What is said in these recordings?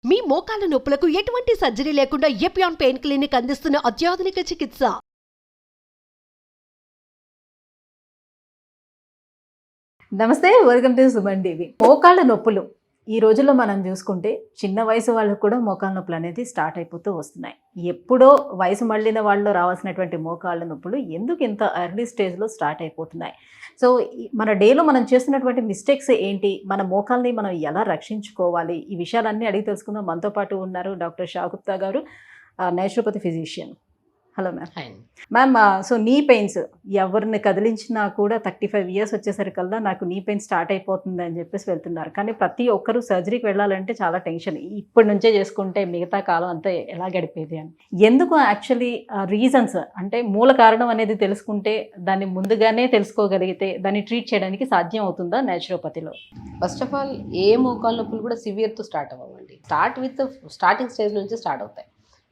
మీ మోకాల నొప్పులకు ఎటువంటి సర్జరీ లేకుండా ఎపియాన్ పెయిన్ క్లినిక్ అందిస్తున్న అత్యాధునిక చికిత్స. నమస్తే, వెల్కమ్ టు సుమన్ టీవీ. మోకాళ్ళ నొప్పులు ఈ రోజుల్లో మనం చూసుకుంటే చిన్న వయసు వాళ్ళకు కూడా మోకాళ్ళ నొప్పులు అనేది స్టార్ట్ అయిపోతూ వస్తున్నాయి. ఎప్పుడో వయసు మళ్ళిన వాళ్ళు రావాల్సినటువంటి మోకాళ్ళ నొప్పులు ఎందుకు ఇంత ఎర్లీ స్టేజ్లో స్టార్ట్ అయిపోతున్నాయి? సో మన డేలో మనం చేస్తున్నటువంటి మిస్టేక్స్ ఏంటి, మన మోకాల్ని మనం ఎలా రక్షించుకోవాలి, ఈ విషయాలన్నీ అడిగి తెలుసుకుందాం. మనతో పాటు ఉన్నారు డాక్టర్ షా గుప్తా గారు, naturopathy physician. Hello ma'am. Ma'am, so నీ పెయిన్స్ ఎవరిని కదిలించినా కూడా 35 years వచ్చేసరికల్లా నాకు నీ పెయిన్ స్టార్ట్ అయిపోతుంది అని చెప్పేసి వెళ్తున్నారు. కానీ ప్రతి ఒక్కరూ సర్జరీకి వెళ్ళాలంటే చాలా టెన్షన్. ఇప్పటి నుంచే చేసుకుంటే మిగతా కాలం అంతా ఎలా గడిపేది అని. ఎందుకు యాక్చువల్లీ రీజన్స్ అంటే మూల కారణం అనేది తెలుసుకుంటే, దాన్ని ముందుగానే తెలుసుకోగలిగితే దాన్ని ట్రీట్ చేయడానికి సాధ్యం అవుతుందా నేచురోపతిలో? ఫస్ట్ ఆఫ్ ఆల్ ఏ మోకాళ్ళ నొప్పులు కూడా సివియర్తో స్టార్ట్ అవ్వండి. స్టార్టింగ్ స్టేజ్ నుంచి స్టార్ట్ అవుతాయి.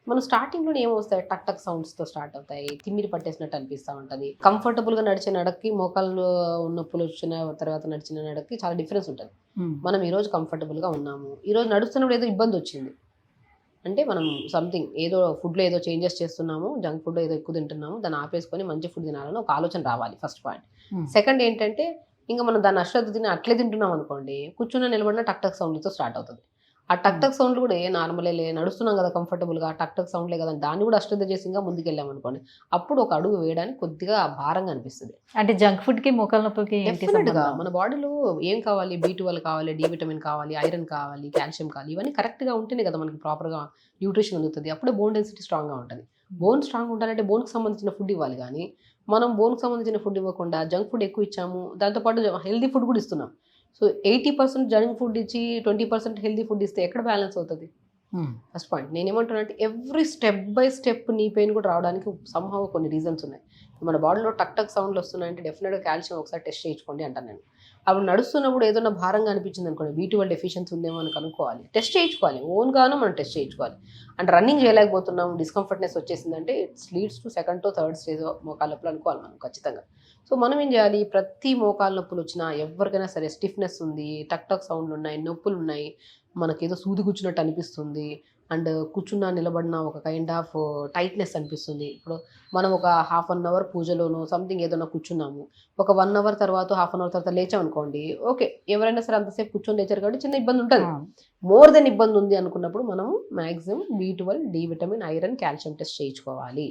మనం స్టార్టింగ్లో ఏమొస్తాయి, టక్ టక్ సౌండ్స్తో స్టార్ట్ అవుతాయి, తిమ్మిరి పట్టేసినట్టు అనిపిస్తూ ఉంటుంది. కంఫర్టబుల్గా నడిచే నడక్కి మోకాళ్ళు నొప్పులు వచ్చిన తర్వాత నడిచిన నడక్కి చాలా డిఫరెన్స్ ఉంటుంది. మనం ఈరోజు కంఫర్టబుల్గా ఉన్నాము, ఈరోజు నడుస్తున్నప్పుడు ఏదో ఇబ్బంది వచ్చింది అంటే మనం సంథింగ్ ఏదో ఫుడ్లో ఏదో చేంజెస్ చేస్తున్నాము, జంక్ ఫుడ్ ఏదో ఎక్కువ తింటున్నాము, దాన్ని ఆపేసుకొని మంచి ఫుడ్ తినాలని ఒక ఆలోచన రావాలి. First point. సెకండ్ ఏంటంటే, ఇంకా మనం దాన్ని అశ్రద్ధ తిని అట్లే తింటున్నాం అనుకోండి, కూర్చున్న నిలబడిన టక్ టక్ సౌండ్తో స్టార్ట్ అవుతుంది. ఆ టక్ టక్ సౌండ్లు కూడా నార్మలే నడుస్తున్నాం కదా కంఫర్టబుల్గా, టక్ టక్ సౌండ్లే కదా, దాన్ని కూడా అశ్రద్ధ చేసి ఇంకా ముందుకెళ్ళాం అనుకోండి, అప్పుడు ఒక అడుగు వేయడానికి కొద్దిగా భారంగా అనిపిస్తుంది. అంటే జంక్ ఫుడ్కి మోకాళ్ళ నొప్పులకి డెఫినెట్గా మన బాడీలో ఏం కావాలి, B12 కావాలి, D విటమిన్ కావాలి, ఐరన్ కావాలి, కాల్షియం కావాలి, ఇవన్నీ కరెక్ట్గా ఉంటేనే కదా మనకి ప్రాపర్గా న్యూట్రిషన్ అందుతుంది. అప్పుడే బోన్ డెన్సిటీ స్ట్రాంగ్గా ఉంటుంది. బోన్ స్ట్రాంగ్ ఉండాలంటే బోన్కి సంబంధించిన ఫుడ్ ఇవ్వాలి. కానీ మనం బోన్కి సంబంధించిన ఫుడ్ ఇవ్వకుండా జంక్ ఫుడ్ ఎక్కువ ఇచ్చాము, దాంతోపాటు హెల్దీ ఫుడ్ కూడా ఇస్తున్నాం. సో 80% జంక్ ఫుడ్ ఇచ్చి 20% హెల్దీ ఫుడ్ ఇస్తే ఎక్కడ బ్యాలెన్స్ అవుతుంది? First point. నేనేమంటున్నానంటే every step by step knee pain కూడా రావడానికి సంభవం కొన్ని రీజన్స్ ఉన్నాయి. మన బాడీలో టక్ టక్ సౌండ్లు వస్తున్నాయంటే డెఫినెట్గా కాల్షియం ఒకసారి టెస్ట్ చేయించుకోండి అంటాను నేను. అప్పుడు నడుస్తున్నప్పుడు ఏదైనా భారంగా అనిపించింది అనుకోండి, B12 డెఫిషియన్సీ ఉందేమో అని కనుక్కోవాలి, టెస్ట్ చేయించుకోవాలి. ఓన్గాను మనం టెస్ట్ చేయించుకోవాలి. అంటే రన్నింగ్ చేయలేకపోతున్నాం, డిస్కంఫర్ట్నెస్ వచ్చేసిందంటే it's leads to 2nd to 3rd stage మోకాళ్ళ నొప్పులు అనుకోవాలి మనం ఖచ్చితంగా. సో మనం ఏం చేయాలి, ప్రతి మోకాళ్ళ నొప్పులు వచ్చినా ఎవరికైనా సరే స్టిఫ్నెస్ ఉంది, టక్ టక్ సౌండ్లు ఉన్నాయి, నొప్పులు ఉన్నాయి, మనకేదో సూది కూర్చున్నట్టు అనిపిస్తుంది, అండ్ కూర్చున్నా నిలబడిన ఒక కైండ్ ఆఫ్ టైట్నెస్ అనిపిస్తుంది. ఇప్పుడు మనం ఒక 1/2 hour పూజలోనో సంథింగ్ ఏదైనా కూర్చున్నాము, ఒక 1 hour తర్వాత 1/2 hour తర్వాత లేచామనుకోండి, ఓకే ఎవరైనా సరే అంతసేపు కూర్చొని లేచారు కాబట్టి చిన్న ఇబ్బంది ఉంటుంది. మోర్ దెన్ ఇబ్బంది ఉంది అనుకున్నప్పుడు మనం maximum B12, D vitamin, iron, calcium test చేయించుకోవాలి.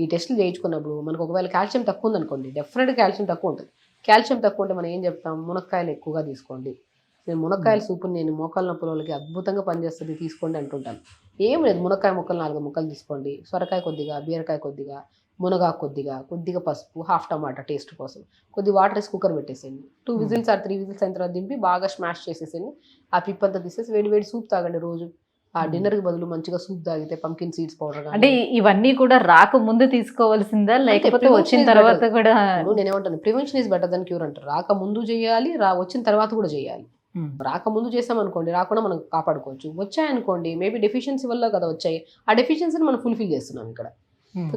ఈ టెస్టులు చేయించుకున్నప్పుడు మనకు ఒకవేళ కాల్షియం తక్కువ ఉందనుకోండి, డెఫినెట్గా కాల్షియం తక్కువ ఉంటుంది. కాల్షియం తక్కువ ఉంటే మనం ఏం చెప్తాం, మునక్కాయలు ఎక్కువగా తీసుకోండి. నేను మునక్కాయల సూపుని నేను మోకాళ్ళ నొప్పుల వాళ్ళకి అద్భుతంగా పనిచేస్తుంది, తీసుకోండి అంటుంటాను. ఏం లేదు, మునక్కాయ ముక్కలు 4 ముక్కలు తీసుకోండి, సొరకాయ కొద్దిగా, బీరకాయ కొద్దిగా, మునగాకు కొద్దిగా, కొద్దిగా పసుపు, 1/2 టమాటా టేస్ట్ కోసం, కొద్ది వాటర్ వేసి కుక్కర్ పెట్టేసేయండి. 2 విజిల్స్ ఆర్ 3 విజిల్స్ అయిన తర్వాత దింపి బాగా స్మాష్ చేసేసేయండి. ఆ పిప్పంతా తీసేసి వేడి వేడి సూప్ తాగండి రోజు. ఆ డిన్నర్కి బదులు మంచిగా సూప్ తాగితే పంకిన్ సీడ్స్ పౌడర్. అంటే ఇవన్నీ కూడా రాకముందు తీసుకోవాల్సిందా లేకపోతే వచ్చిన తర్వాత కూడా? నేనేమంటాను, prevention is better than cure అంటారు. రాకముందు చేయాలి, వచ్చిన తర్వాత కూడా చేయాలి. రాకముందు చేసామనుకోండి, రాకుండా మనం కాపాడుకోవచ్చు. వచ్చాయనుకోండి, మేబీ డెఫిషియన్సీ వల్ల కదా వచ్చాయి, ఆ డెఫిషియన్సీని మనం ఫుల్ఫిల్ చేస్తున్నాం ఇక్కడ.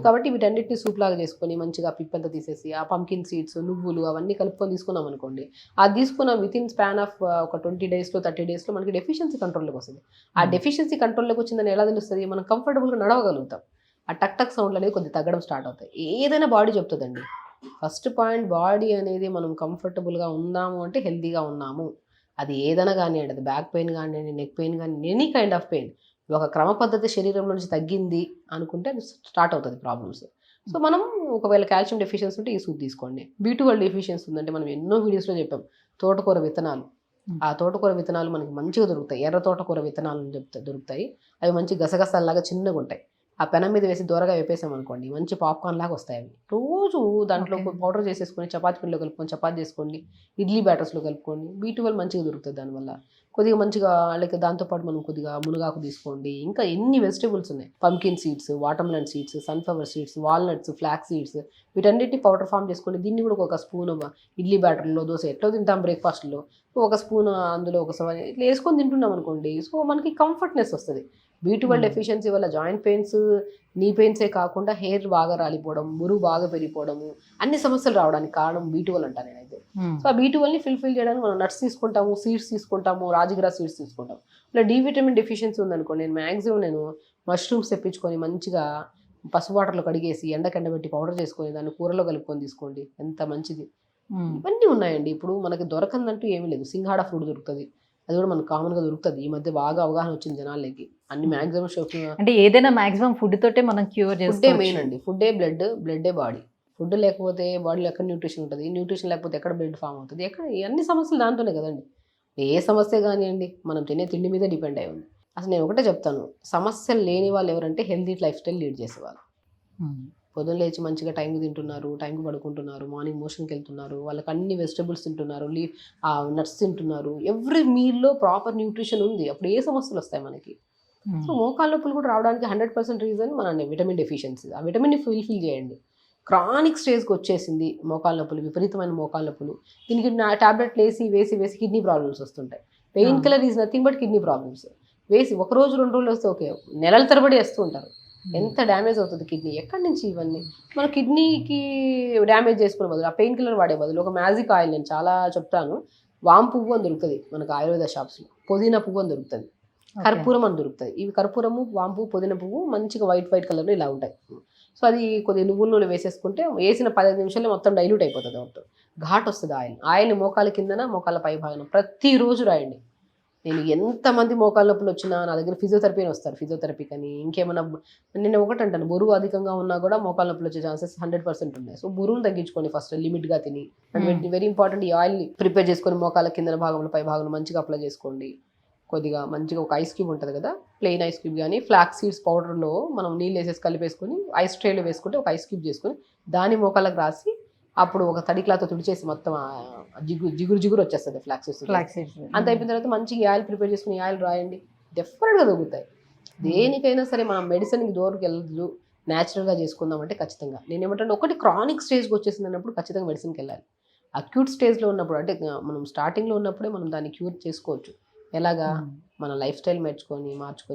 కాబట్టి వీటన్నిటిని సూప్ లాగా చేసుకొని మంచిగా పిప్పంతా తీసేసి ఆ పంకిన్ సీడ్స్, నువ్వులు అవన్నీ కలుపుకొని తీసుకున్నాం అనుకోండి, అది తీసుకున్న వితిన్ స్పాన్ ఆఫ్ ఒక 20 days to 30 days మనకి డెఫిషియన్సీ కంట్రోల్లోకి వస్తుంది. ఆ డెఫిషియన్సీ కంట్రోల్లోకి వచ్చిందని ఎలా తెలుస్తుంది, మనం కంఫర్టబుల్గా నడవగలుగుతాం. ఆ టక్ టక్ సౌండ్లు అనేది కొద్దిగా తగ్గడం స్టార్ట్ అవుతాయి. ఏదైనా బాడీ చెప్తుందండి. ఫస్ట్ పాయింట్, బాడీ అనేది మనం కంఫర్టబుల్గా ఉన్నాము అంటే హెల్తీగా ఉన్నాము. అది ఏదైనా కానివ్వండి, అది బ్యాక్ పెయిన్ కానివ్వండి, నెక్ పెయిన్ కానీ, ఎనీ కైండ్ ఆఫ్ పెయిన్ ఒక క్రమ పద్ధతి శరీరంలో నుంచి తగ్గింది అనుకుంటే అది స్టార్ట్ అవుతుంది ప్రాబ్లమ్స్. సో మనం ఒకవేళ కాల్షియం డెఫిషియన్సీ ఉంటే ఈ సూప్ తీసుకోండి. B12 డెఫిషియన్సీ ఉందంటే మనం ఎన్నో వీడియోస్లో చెప్పాం, తోటకూర విత్తనాలు. ఆ తోటకూర విత్తనాలు మనకి మంచిగా దొరుకుతాయి, ఎర్ర తోటకూర విత్తనాలు దొరుకుతాయి. అవి మంచి గసగసాలాగా చిన్నగా ఉంటాయి. ఆ పెనం మీద వేసి దూరగా వేపేసామనుకోండి, మంచి పాప్కార్న్ లాగా వస్తాయి అవి. రోజు దాంట్లో పౌడర్ చేసేసుకొని చపాతీ పిండిలో కలుపుకొని చపాతీ చేసుకోండి, ఇడ్లీ బ్యాటర్స్లో కలుపుకోండి. B12 మంచిగా దొరుకుతుంది దానివల్ల. కొద్దిగా మంచిగా లైక్ దాంతోపాటు మనం కొద్దిగా మునగాకు తీసుకోండి. ఇంకా ఎన్ని వెజిటేబుల్స్ ఉన్నాయి, pumpkin seeds, watermelon seeds, sunflower seeds, walnuts, flax seeds, వీటన్నిటిని పౌడర్ ఫామ్ చేసుకోండి. దీన్ని కూడా ఒక స్పూన్ ఇడ్లీ బ్యాటర్లో, దోశ ఎట్లా తింటాం బ్రేక్ఫాస్ట్లో, ఒక స్పూన్ అందులో ఒక సవన్ ఇట్లా వేసుకొని తింటున్నాం అనుకోండి, సో మనకి కంఫర్ట్నెస్ వస్తుంది. B12 డెఫిషియన్సీ వల్ల జాయింట్ పెయిన్స్, నీ పెయిన్సే కాకుండా హెయిర్ బాగా రాలిపోవడం, బరువు బాగా పెరిగిపోవడము, అన్ని సమస్యలు రావడానికి కారణం B12 అంటాను నేనైతే. సో ఆ B12ని ఫిల్ఫిల్ చేయడానికి మనం నట్స్ తీసుకుంటాము, సీడ్స్ తీసుకుంటాము, రాజగిరా సీడ్స్ తీసుకుంటాం. ఇలా డి విటమిన్ డెఫిషియన్సీ ఉందనుకోండి, నేను మష్రూమ్స్ తెప్పించుకొని మంచిగా పసుపు వాటర్లో కడిగేసి ఎండబెట్టి పౌడర్ చేసుకొని దాన్ని కూరలో కలుపుకొని తీసుకోండి, ఎంత మంచిది. ఇవన్నీ ఉన్నాయండి. ఇప్పుడు మనకి దొరకందంటూ ఏమీ లేదు. సింగాడా ఫ్రూట్ దొరుకుతుంది, అది కూడా మనకు కామన్గా దొరుకుతుంది. ఈ మధ్య బాగా అవగాహన వచ్చింది జనాలకి. అన్ని మ్యాక్సిమం షాప్ అంటే ఏదైనా మాక్సిమం ఫుడ్ తోటే మనం క్యూర్ ఫుడ్డే చేసుకోవచ్చు. మెయిన్ అండి. ఫుడ్డే బ్లడ్డే బాడీ. ఫుడ్ లేకపోతే బాడీలో ఎక్కడ న్యూట్రిషన్ ఉంటుంది, న్యూట్రిషన్ లేకపోతే ఎక్కడ బ్లడ్ ఫామ్ అవుతుంది, ఎక్కడ అన్ని సమస్యలు దాంతోనే కదండి. ఏ సమస్య కానివ్వండి మనం తినే తిండి మీదే డిపెండ్ అయి ఉంది. అసలు నేను ఒకటే చెప్తాను, సమస్యలు లేని వాళ్ళు ఎవరంటే హెల్తీ లైఫ్ స్టైల్ లీడ్ చేసేవాళ్ళు. పొద్దున్న లేచి మంచిగా టైంకి తింటున్నారు, టైంకి పడుకుంటున్నారు, మార్నింగ్ మోషన్కి వెళ్తున్నారు, వాళ్ళకి అన్ని వెజిటబుల్స్ తింటున్నారు, నట్స్ తింటున్నారు, ఎవ్రీ మీల్లో ప్రాపర్ న్యూట్రిషన్ ఉంది, అప్పుడు ఏ సమస్యలు వస్తాయి మనకి. సో మోకాళ్ళ నొప్పులు కూడా రావడానికి 100% రీజన్ మన విటమిన్ డెఫిషియన్సీ. ఆ విటమిన్ని ఫుల్ఫిల్ చేయండి. క్రానిక్ స్టేజ్కి వచ్చేసింది మోకాళ్ళ నొప్పులు, విపరీతమైన మోకాళ్ళ నొప్పులు. దీనికి టాబ్లెట్లు వేసి కిడ్నీ ప్రాబ్లమ్స్ వస్తుంటాయి. Pain killer is nothing but kidney problems. వేసి ఒక రోజు 2 రోజులు వస్తే ఓకే, నెలల తరబడి వేస్తూ ఉంటారు. ఎంత డ్యామేజ్ అవుతుంది కిడ్నీ. ఎక్కడి నుంచి ఇవన్నీ? మన కిడ్నీకి డ్యామేజ్ చేసుకునే బదులు ఆ పెయిన్ కిల్లర్ వాడే బదులు ఒక మ్యాజిక్ ఆయిల్, నేను చాలా చెప్తాను, వామ్ పువ్వు అని దొరుకుతుంది మనకు ఆయుర్వేద షాప్స్లో, పుదీనా పువ్వు అని దొరుకుతుంది, కర్పూరం అని దొరుకుతుంది. ఇవి కర్పూరము, వామ్ పువ్వు, పుదీనా పువ్వు మంచిగా వైట్ కలర్లో ఇలా ఉంటాయి. సో అది కొద్దిగా నువ్వుల నూనె వేసేసుకుంటే వేసిన 15 నిమిషాల్లో మొత్తం డైల్యూట్ అయిపోతుంది. మొత్తం ఘాట్ వస్తుంది ఆయిల్ మోకాల కిందన, మోకాల పై భాగం ప్రతిరోజు రాయండి. నేను ఎంతమంది మోకాళ్ళ నొప్పులు వచ్చినా నా దగ్గర ఫిజియోథెరపీ అని వస్తారు. ఫిజియోథెరపీ కానీ ఇంకేమైనా, నేను ఒకటి అంటాను, బరువు అధికంగా ఉన్నా కూడా మోకాళ్ళ నొప్పులు వచ్చే ఛాన్సెస్ 100% ఉన్నాయి. సో బరువును తగ్గించుకోండి ఫస్ట్, లిమిట్గా తిని. అండ్ వెరీ ఇంపార్టెంట్, ఈ ఆయిల్ని ప్రిపేర్ చేసుకొని మోకాళ్ళ కింద భాగంలో పై భాగంలో మంచిగా అప్లై చేసుకోండి. కొద్దిగా మంచిగా ఒక ఐస్ క్యూబ్ ఉంటుంది కదా, ప్లెయిన్ ఐస్ క్యూబ్ కానీ ఫ్లాక్స్ సీడ్స్ పౌడర్లో మనం నీళ్ళు వేసేసి కలిపేసుకొని ఐస్ ట్రేలో వేసుకుంటే ఒక ఐస్ క్యూబ్ చేసుకొని దాని మోకాళ్ళకి రాసి అప్పుడు ఒక తడి క్లాత్ తుడిచేసి మొత్తం జిగురు వచ్చేస్తుంది ఫ్లాక్స్ సీడ్స్. అంత అయిపోయిన తర్వాత మంచిగా ఆయిల్ ప్రిపేర్ చేసుకుని ఆయిల్ రాయండి, డెఫినెట్గా దొరుకుతాయి. దేనికైనా సరే మనం మెడిసిన్కి దూరకు వెళ్ళదు, న్యాచురల్గా చేసుకుందాం అంటే ఖచ్చితంగా. నేను ఏమంటే ఒకటి క్రానిక్ స్టేజ్కి వచ్చేసింది అన్నప్పుడు ఖచ్చితంగా మెడిసిన్కి వెళ్ళాలి. అక్యూట్ స్టేజ్లో ఉన్నప్పుడు అంటే మనం స్టార్టింగ్లో ఉన్నప్పుడే మనం దాన్ని క్యూర్ చేసుకోవచ్చు. ఎలాగా? మన లైఫ్ స్టైల్ మార్చుకొని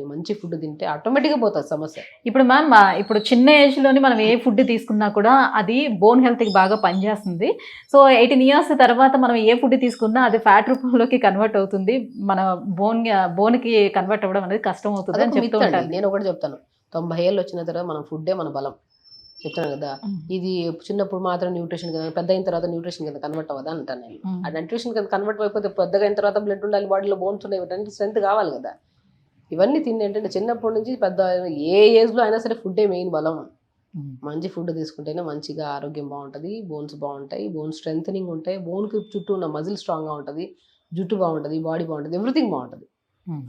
మంచి ఫుడ్ తింటే ఆటోమేటిక్గా పోతుంది సమస్య. ఇప్పుడు మ్యామ్, ఇప్పుడు చిన్న ఏజ్లోని మనం ఏ ఫుడ్ తీసుకున్నా కూడా అది బోన్ హెల్త్కి బాగా పనిచేస్తుంది. సో 18 years తర్వాత మనం ఏ ఫుడ్ తీసుకున్నా అది ఫ్యాట్ రూపంలోకి కన్వర్ట్ అవుతుంది. మన బోన్కి కన్వర్ట్ అవ్వడం అనేది కష్టం అవుతుంది అని చెప్తూ ఉంటాను. నేను ఒకటి చెప్తాను, 90 ఏళ్ళు వచ్చిన తర్వాత మనం ఫుడ్డే మన బలం చెప్తాను కదా. ఇది చిన్నప్పుడు మాత్రం న్యూట్రిషన్ కదా, పెద్ద అయిన తర్వాత న్యూట్రిషన్ కింద కన్వర్ట్ అవ్వదా అంటాను నేను. ఆ న్యూట్రిషన్ కింద కన్వర్ట్ అయిపోతే పెద్దగా అయిన తర్వాత బ్లడ్ ఉండాలి, బాడీలో బోన్స్ ఉన్నాయి, ఇవన్నీ స్ట్రెంత్ కావాలి కదా. ఇవన్నీ తిండి ఏంటంటే చిన్నప్పటి నుంచి పెద్ద ఏ ఏజ్లో అయినా సరే ఫుడ్డే మెయిన్ బలం. మంచి ఫుడ్ తీసుకుంటేనే మంచిగా ఆరోగ్యం బాగుంటుంది, బోన్స్ బాగుంటాయి, బోన్ స్ట్రెంథనింగ్ ఉంటాయి, బోన్కి చుట్టూ ఉన్న మజిల్ స్ట్రాంగ్గా ఉంటుంది, జుట్టు బాగుంటుంది, బాడీ బాగుంటుంది, ఎవ్రీథింగ్ బాగుంటుంది.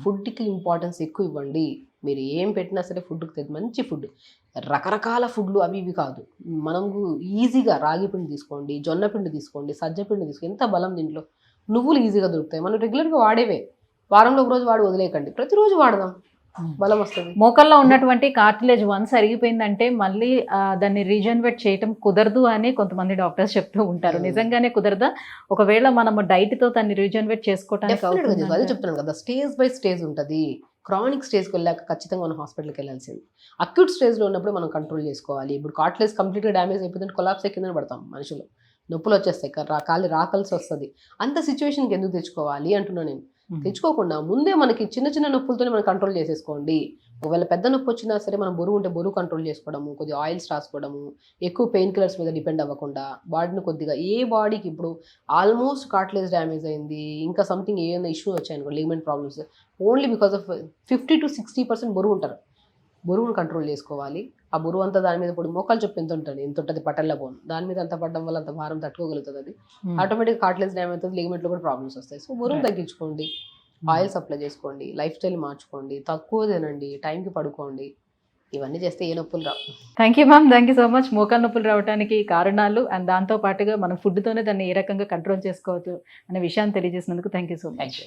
ఫుడ్కి ఇంపార్టెన్స్ ఎక్కువ ఇవ్వండి. మీరు ఏం పెట్టినా సరే ఫుడ్కి మంచి ఫుడ్, రకరకాల ఫుడ్లు అవి ఇవి కాదు. మనకు ఈజీగా రాగి పిండి తీసుకోండి, జొన్న పిండి తీసుకోండి, సజ్జ పిండి తీసుకోండి, ఎంత బలం దీంట్లో. నువ్వులు ఈజీగా దొరుకుతాయి, మనం రెగ్యులర్గా వాడేవే. వారంలో ఒక రోజు వాడి వదిలేయకండి, ప్రతిరోజు వాడదాం, బలం వస్తుంది. మోకాల్లో ఉన్నటువంటి కార్టిలేజ్ వన్స్ అరిగిపోయిందంటే మళ్ళీ దాన్ని రీజనరేట్ చేయటం కుదరదు అని కొంతమంది డాక్టర్స్ చెప్తూ ఉంటారు. నిజంగానే కుదరదా? ఒకవేళ మనము డైట్తో దాన్ని రీజనరేట్ చేసుకోవడానికి అదే చెప్తున్నాను కదా, స్టేజ్ బై స్టేజ్ ఉంటుంది. క్రానిక్ స్టేజ్కి వెళ్ళాక ఖచ్చితంగా మనం హాస్పిటల్కి వెళ్ళాల్సింది. అక్యూట్ స్టేజ్లో ఉన్నప్పుడు మనం కంట్రోల్ చేసుకోవాలి. ఇప్పుడు కార్టిలేజ్ కంప్లీట్గా డ్యామేజ్ అయిపోతుంటే కొలాప్స్ కింద పడతాం, మనుషులు నొప్పులు వచ్చేస్తాయి, కాళ్ళు రాకాల్సి వస్తుంది. అంత సిచ్యువేషన్కి ఎందుకు తెచ్చుకోవాలి అంటున్నాను నేను. తెచ్చుకోకుండా ముందే మనకి చిన్న చిన్న నొప్పులతోనే మనం కంట్రోల్ చేసేసుకోండి. ఒకవేళ పెద్ద నొప్పి వచ్చినా సరే మనం బరువు ఉంటే బరువు కంట్రోల్ చేసుకోవడము, కొద్దిగా ఆయిల్స్ రాసుకోవడము, ఎక్కువ పెయిన్ కిల్లర్స్ మీద డిపెండ్ అవ్వకుండా బాడీని కొద్దిగా, ఏ బాడీకి ఇప్పుడు ఆల్మోస్ట్ కార్టిలేజ్ డ్యామేజ్ అయింది, ఇంకా సంథింగ్ ఏమైనా ఇష్యూ వచ్చాయనుకో, ligament problems, only because of 50 to 60% బరువు ఉంటారు. బరువును కంట్రోల్ చేసుకోవాలి. ఆ బరువు అంతా దాని మీద ఇప్పుడు మోకాలు చెప్పి ఎంత ఉంటుంది పట్టల్ల బోన్, దాని మీద అంత పడడం వల్ల అంత భారం తట్టుకోగలుగుతుంది. అది ఆటోమేటిక్ కార్టిలేజ్ డ్యామేజ్ అవుతుంది, లిగమెంట్లో కూడా ప్రాబ్లమ్స్ వస్తాయి. సో బరువు తగ్గించుకోండి, ఆయిల్స్ అప్లై చేసుకోండి, లైఫ్ స్టైల్ మార్చుకోండి, తక్కువ తినండి, టైంకి పడుకోండి. ఇవన్నీ చేస్తే ఏ నొప్పులు రావు. Thank you ma'am, thank you so much. మోకాలు నొప్పులు రావడానికి కారణాలు అండ్ దాంతో పాటుగా మనం ఫుడ్తోనే దాన్ని ఏ రకంగా కంట్రోల్ చేసుకోవచ్చు అనే విషయాన్ని తెలియజేసినందుకు థ్యాంక్ యూ సో మచ్.